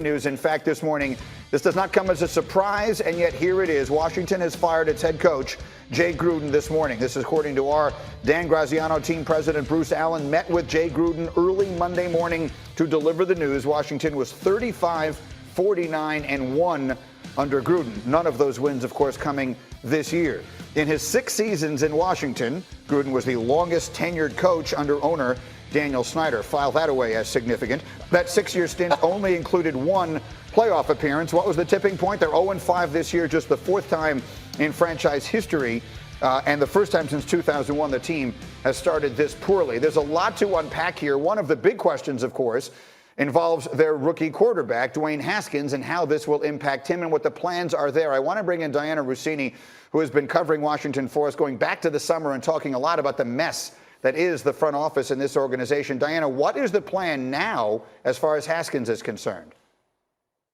News. In fact, this morning, this does not come as a surprise, and yet here it is. Washington has fired its head coach, Jay Gruden, this morning. This is according to our Dan Graziano. Team president Bruce Allen met with Jay Gruden early Monday morning to deliver the news. Washington was 35-49-1 under Gruden. None of those wins, of course, coming this year. In his 6 seasons in Washington, Gruden was the longest tenured coach under owner Daniel Snyder. File that away as significant. That 6-year stint only included 1 playoff appearance. What was the tipping point? They're 0-5 this year, just the 4th time in franchise history, and the first time since 2001 the team has started this poorly. There's a lot to unpack here. One of the big questions, of course, involves their rookie quarterback, Dwayne Haskins, and how this will impact him and what the plans are there. I want to bring in Diana Rossini, who has been covering Washington for us going back to the summer and talking a lot about the mess that is the front office in this organization. Diana, what is the plan now as far as Haskins is concerned?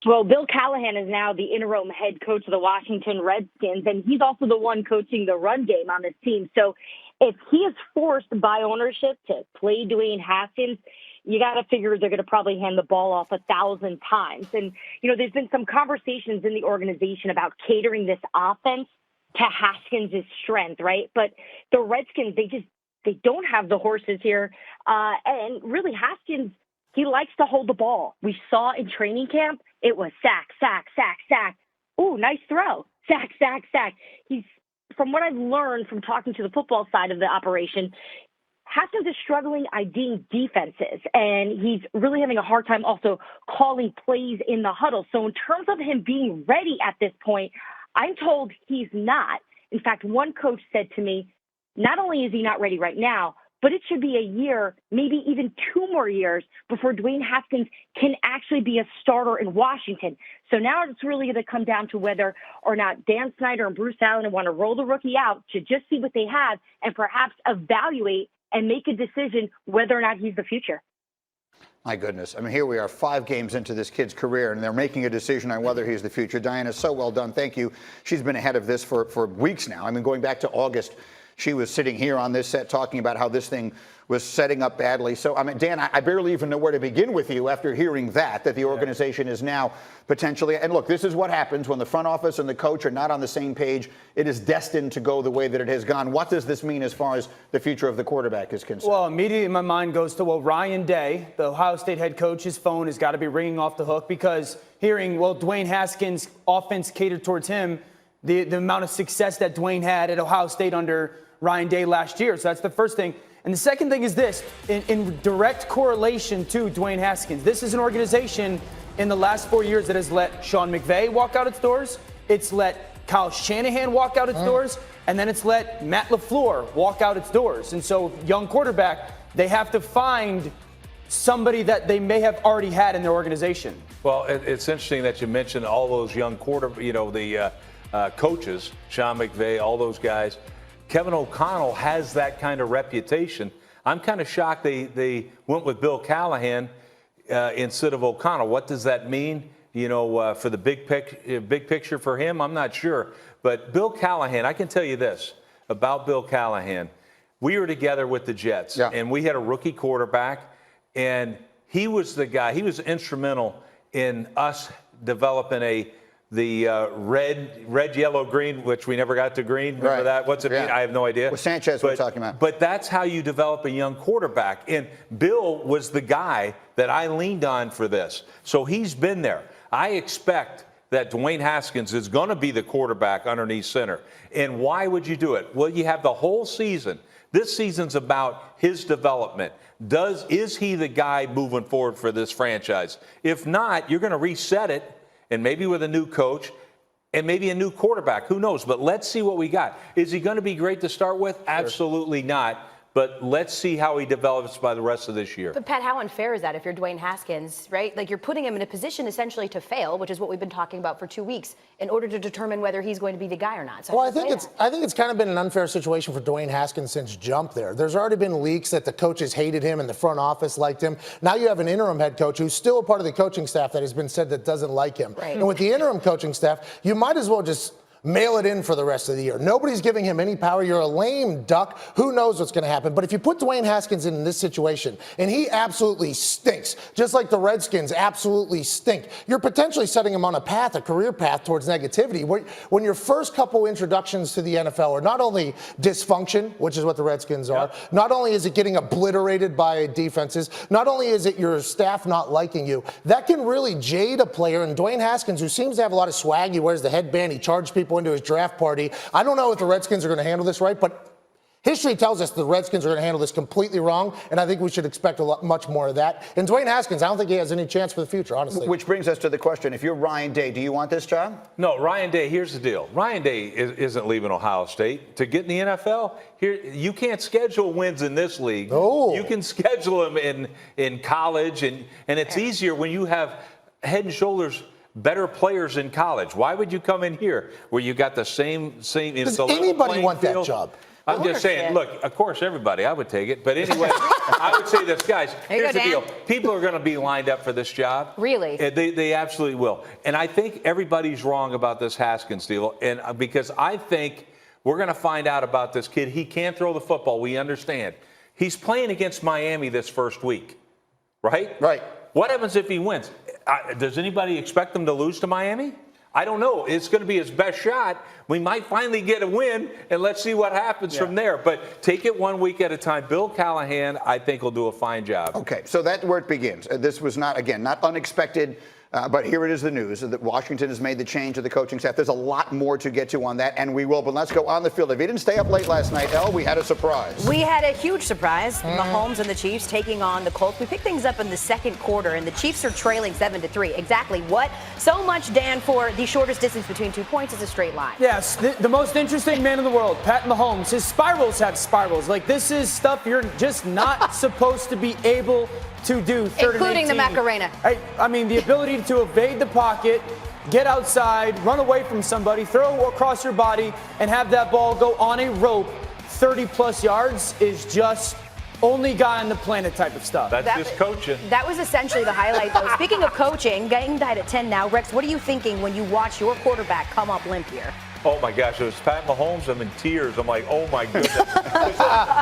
Well, Bill Callahan is now the interim head coach of the Washington Redskins, and he's also the one coaching the run game on this team. So if he is forced by ownership to play Dwayne Haskins, you got to figure they're going to probably hand the ball off 1,000 times. And, you know, there's been some conversations in the organization about catering this offense to Haskins' strength, right? But the Redskins, they don't have the horses here. And really, Haskins, he likes to hold the ball. We saw in training camp, it was sack, sack, sack, sack. Ooh, nice throw. Sack, sack, sack. He's, from what I've learned from talking to the football side of the operation, Haskins is struggling IDing defenses, and he's really having a hard time also calling plays in the huddle. So in terms of him being ready at this point, I'm told he's not. In fact, one coach said to me, not only is he not ready right now, but it should be a year, maybe even 2 more years before Dwayne Haskins can actually be a starter in Washington. So now it's really going to come down to whether or not Dan Snyder and Bruce Allen want to roll the rookie out to just see what they have and perhaps evaluate and make a decision whether or not he's the future. My goodness. I mean, here we are 5 games into this kid's career, and they're making a decision on whether he's the future. Diana, so well done. Thank you. She's been ahead of this for weeks now. I mean, going back to August, she was sitting here on this set talking about how this thing was setting up badly. So, I mean, Dan, I barely even know where to begin with you after hearing that the organization is now potentially, and look, this is what happens when the front office and the coach are not on the same page. It is destined to go the way that it has gone. What does this mean as far as the future of the quarterback is concerned? Well, immediately my mind goes to, Ryan Day, the Ohio State head coach, his phone has got to be ringing off the hook because hearing, Dwayne Haskins' offense catered towards him, the amount of success that Dwayne had at Ohio State under Ryan Day last year. So that's the first thing. And the second thing is this, in direct correlation to Dwayne Haskins. This is an organization in the last 4 years that has let Sean McVay walk out its doors. It's let Kyle Shanahan walk out its doors. And then it's let Matt LaFleur walk out its doors. And so young quarterback, they have to find somebody that they may have already had in their organization. Well, it's interesting that you mentioned all those young the coaches, Sean McVay, all those guys. Kevin O'Connell has that kind of reputation. I'm kind of shocked they went with Bill Callahan instead of O'Connell. What does that mean? For the big picture for him, I'm not sure. But Bill Callahan, I can tell you this about Bill Callahan. We were together with the Jets, and we had a rookie quarterback, and he was the guy. He was instrumental in us developing the red, yellow, green, which we never got to green. Remember that? What's it mean? I have no idea. With Sanchez, we're talking about. But that's how you develop a young quarterback. And Bill was the guy that I leaned on for this. So he's been there. I expect that Dwayne Haskins is going to be the quarterback underneath center. And why would you do it? Well, you have the whole season. This season's about his development. Is he the guy moving forward for this franchise? If not, you're going to reset it. And maybe with a new coach and maybe a new quarterback. Who knows? But let's see what we got. Is he going to be great to start with? Absolutely not. But let's see how he develops by the rest of this year. But, Pat, how unfair is that if you're Dwayne Haskins, right? Like, you're putting him in a position essentially to fail, which is what we've been talking about for 2 weeks, in order to determine whether he's going to be the guy or not. So well, I think it's kind of been an unfair situation for Dwayne Haskins since jump there. There's already been leaks that the coaches hated him and the front office liked him. Now you have an interim head coach who's still a part of the coaching staff that has been said that doesn't like him. Right. And with the interim coaching staff, you might as well just mail it in for the rest of the year. Nobody's giving him any power. You're a lame duck. Who knows what's going to happen? But if you put Dwayne Haskins in this situation, and he absolutely stinks, just like the Redskins absolutely stink, you're potentially setting him on a career path towards negativity. When your first couple introductions to the NFL are not only dysfunction, which is what the Redskins are, not only is it getting obliterated by defenses, not only is it your staff not liking you, that can really jade a player. And Dwayne Haskins, who seems to have a lot of swag, he wears the headband, he charged people into his draft party. I don't know if the Redskins are going to handle this right, but history tells us the Redskins are going to handle this completely wrong, and I think we should expect much more of that. And Dwayne Haskins, I don't think he has any chance for the future, honestly. Which brings us to the question, if you're Ryan Day, do you want this job? No, Ryan Day, here's the deal. Ryan Day isn't leaving Ohio State. To get in the NFL, here you can't schedule wins in this league. Oh. You can schedule them in college, and it's easier when you have head and shoulders better players in college. Why would you come in here where you got the same? Does anybody want that job? I'm just saying, look, of course, everybody, I would take it. But anyway, I would say this, guys, here's the deal. People are going to be lined up for this job. Really? They absolutely will. And I think everybody's wrong about this Haskins deal. And because I think we're going to find out about this kid. He can't throw the football. We understand. He's playing against Miami this first week, right? Right. What happens if he wins? Does anybody expect them to lose to Miami? I don't know. It's going to be his best shot. We might finally get a win, and let's see what happens from there. But take it 1 week at a time. Bill Callahan, I think, will do a fine job. Okay, so that's where it begins. This was not unexpected. But here it is, the news that Washington has made the change to the coaching staff. There's a lot more to get to on that, and we will. But let's go on the field. If you didn't stay up late last night, we had a surprise. We had a huge surprise. Mahomes and the Chiefs taking on the Colts. We picked things up in the second quarter, and the Chiefs are trailing 7-3. Exactly what? So much, Dan, for the shortest distance between 2 points is a straight line. Yes, the most interesting man in the world, Pat Mahomes. His spirals have spirals. Like, this is stuff you're just not supposed to be able to do. Including the Macarena. I mean, the ability to evade the pocket, get outside, run away from somebody, throw across your body, and have that ball go on a rope 30-plus yards is just only guy on the planet type of stuff. That's just coaching. That was essentially the highlight, though. Speaking of coaching, getting tied at 10 now. Rex, what are you thinking when you watch your quarterback come up limp here? Oh, my gosh. It was Pat Mahomes. I'm in tears. I'm like, oh, my goodness.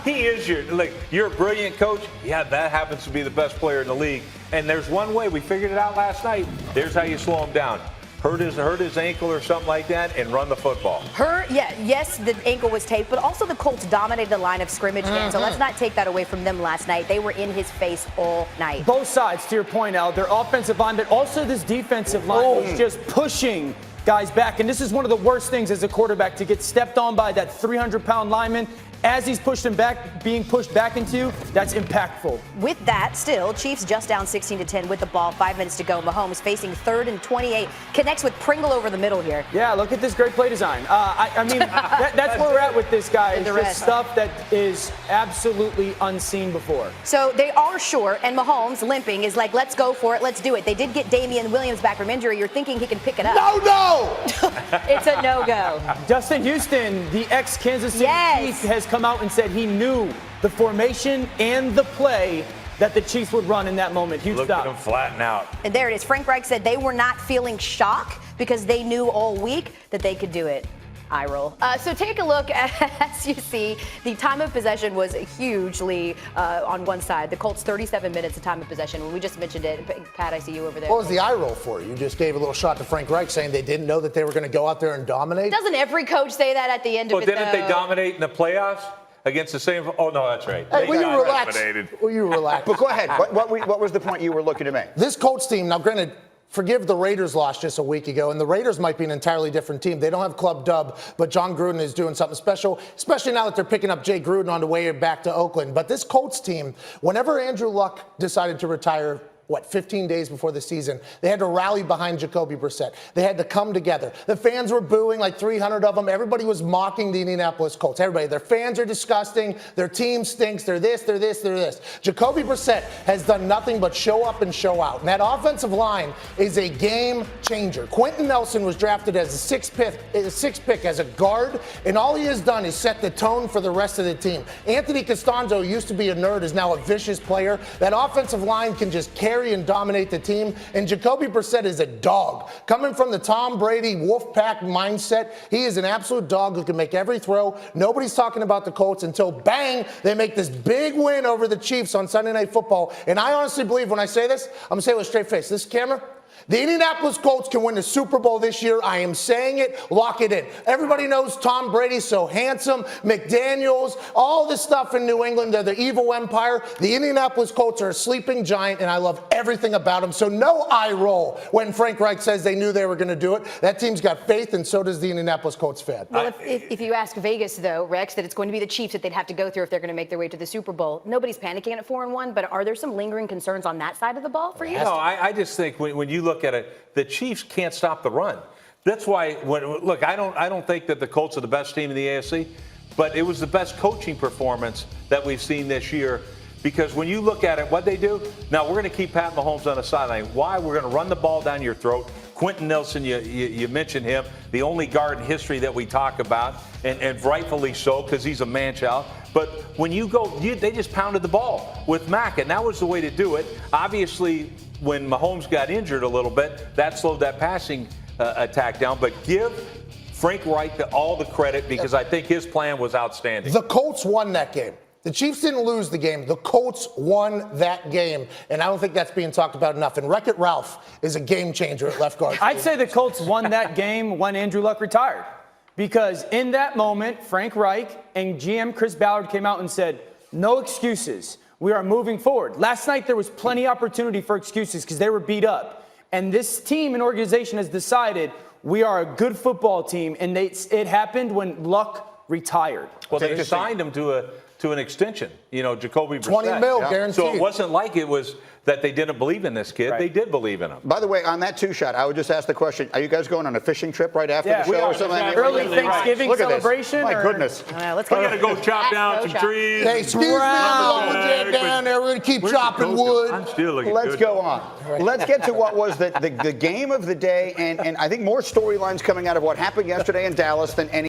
He is you're a brilliant coach. Yeah, that happens to be the best player in the league. And there's one way. We figured it out last night. There's how you slow him down. Hurt his ankle or something like that and run the football. Yes, the ankle was taped, but also the Colts dominated the line of scrimmage. So let's not take that away from them last night. They were in his face all night. Both sides, to your point, Al, their offensive line, but also this defensive line was just pushing guys back. And this is one of the worst things as a quarterback, to get stepped on by that 300-pound lineman as he's pushed him back, being pushed back into. That's impactful. With that, still, Chiefs just down 16-10 with the ball, 5 minutes to go. Mahomes facing 3rd and 28, connects with Pringle over the middle here. Yeah, look at this great play design. I mean, that's where we're at with this guy. It's just stuff that is absolutely unseen before. So they are short, and Mahomes limping is like, let's go for it, let's do it. They did get Damian Williams back from injury. You're thinking he can pick it up. No! It's a no-go. Justin Houston, the ex-Kansas City Chief, has come out and said he knew the formation and the play that the Chiefs would run in that moment. Huge Look stop. at him flatten out. And there it is. Frank Reich said they were not feeling shock because they knew all week that they could do it. Eye roll. So take a look as you see the time of possession was hugely on one side. The Colts 37 minutes of time of possession. When we just mentioned it, Pat, I see you over there. What was the eye roll for? You just gave a little shot to Frank Reich saying they didn't know that they were going to go out there and dominate? Doesn't every coach say that at the end of it, Didn't they dominate in the playoffs against the same? Oh, no, that's right. Hey, will you relax? Will you relax? But go ahead. What was the point you were looking to make? This Colts team, now granted, forgive the Raiders loss just a week ago, and the Raiders might be an entirely different team. They don't have Club Dub, but John Gruden is doing something special, especially now that they're picking up Jay Gruden on the way back to Oakland. But this Colts team, whenever Andrew Luck decided to retire, 15 days before the season, they had to rally behind Jacoby Brissett. They had to come together. The fans were booing, like 300 of them. Everybody was mocking the Indianapolis Colts. Everybody, their fans are disgusting. Their team stinks. They're this, they're this, they're this. Jacoby Brissett has done nothing but show up and show out. And that offensive line is a game changer. Quentin Nelson was drafted as a sixth pick as a guard, and all he has done is set the tone for the rest of the team. Anthony Costanzo used to be a nerd, is now a vicious player. That offensive line can just carry carry and dominate the team. And Jacoby Brissett is a dog. Coming from the Tom Brady Wolfpack mindset, he is an absolute dog who can make every throw. Nobody's talking about the Colts until, bang, they make this big win over the Chiefs on Sunday Night Football. And I honestly believe when I say this, I'm going to say it with a straight face. This camera, the Indianapolis Colts can win the Super Bowl this year. I am saying it. Lock it in. Everybody knows Tom Brady's so handsome. McDaniels, all this stuff in New England. They're the evil empire. The Indianapolis Colts are a sleeping giant, and I love everything about them. So no eye roll when Frank Reich says they knew they were going to do it. That team's got faith, and so does the Indianapolis Colts fan. Well, if you ask Vegas, though, Rex, that it's going to be the Chiefs that they'd have to go through if they're going to make their way to the Super Bowl, nobody's panicking at 4-1, but are there some lingering concerns on that side of the ball for you? No, I just think when you look at it, the Chiefs can't stop the run. That's why, look, I don't think that the Colts are the best team in the AFC, but it was the best coaching performance that we've seen this year. Because when you look at it, what they do, now we're going to keep Pat Mahomes on the sideline. Why? We're going to run the ball down your throat. Quentin Nelson, you mentioned him, the only guard in history that we talk about, and rightfully so because he's a man-child. But when you go, they just pounded the ball with Mack, and that was the way to do it. Obviously, when Mahomes got injured a little bit, that slowed that passing attack down. But give Frank Reich all the credit because I think his plan was outstanding. The Colts won that game. The Chiefs didn't lose the game. The Colts won that game, and I don't think that's being talked about enough. And Wreck-It Ralph is a game changer at left guard. I'd say the Colts won that game when Andrew Luck retired. Because in that moment, Frank Reich and GM Chris Ballard came out and said, no excuses. We are moving forward. Last night, there was plenty of opportunity for excuses because they were beat up. And this team and organization has decided we are a good football team, and it happened when Luck retired. Well, they signed him to an extension, Jacoby Brissett. 20 mil guaranteed. So it wasn't like it was that they didn't believe in this kid. Right. They did believe in him. By the way, on that two-shot, I would just ask the question, are you guys going on a fishing trip right after the show or something? Early Thanksgiving celebration? My goodness. Let's go. We're going to go chop down some trees. Hey, excuse me, I'm down there. We're going to keep chopping wood. Let's go on. Let's get to what was the game of the day, and I think more storylines coming out of what happened yesterday in Dallas than any